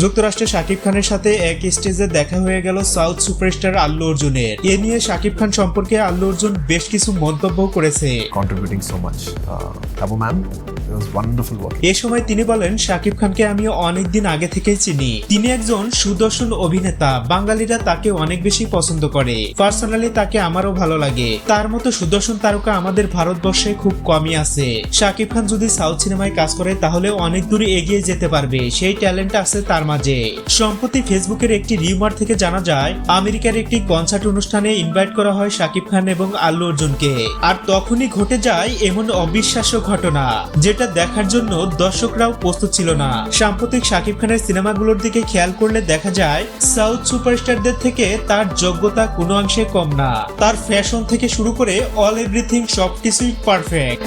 যুক্তরাষ্ট্রে শাকিব খানের সাথে এক স্টেজে দেখা হয়ে গেল সাউথ সুপারস্টার আল্লু অর্জুনের। এ নিয়ে শাকিব খান সম্পর্কে আল্লু অর্জুন বেশ কিছু মন্তব্য করেছে। Contributing so much. Tabu ma'am, it was wonderful working. এ সময় তিনি বলেন, শাকিব খানকে আমি অনেকদিন আগে থেকেই চিনি। তিনি একজন সুদর্শন অভিনেতা, বাঙালিরা তাকে অনেক বেশি পছন্দ করে। পার্সোনালি তাকে আমারও ভালো লাগে। তার মতো সুদর্শন তারকা আমাদের ভারতবর্ষে খুব কমই আছে। শাকিব খান যদি সাউথ সিনেমায় কাজ করে তাহলে অনেক দূরে এগিয়ে যেতে পারবে, সেই ট্যালেন্ট আছে তার মাঝে। সম্প্রতি ফেসবুকের একটি রিউমার থেকে জানা যায় আমেরিকার একটি কনসার্ট অনুষ্ঠানে ইনভাইট করা হয় শাকিব খান এবং আল্লু অর্জুনকে। আর তখনই ঘটে যায় এমন অবিশ্বাস্য ঘটনা, যেটা দেখার জন্য দর্শকরাও প্রস্তুত ছিল না। সাম্প্রতিক শাকিব খানের সিনেমাগুলোর দিকে খেয়াল করলে দেখা যায় সাউথ সুপারস্টারদের থেকে তার যোগ্যতা কোনো অংশে কম না। তার ফ্যাশন থেকে শুরু করে অল এভরিথিং সবকিছুই পারফেক্ট।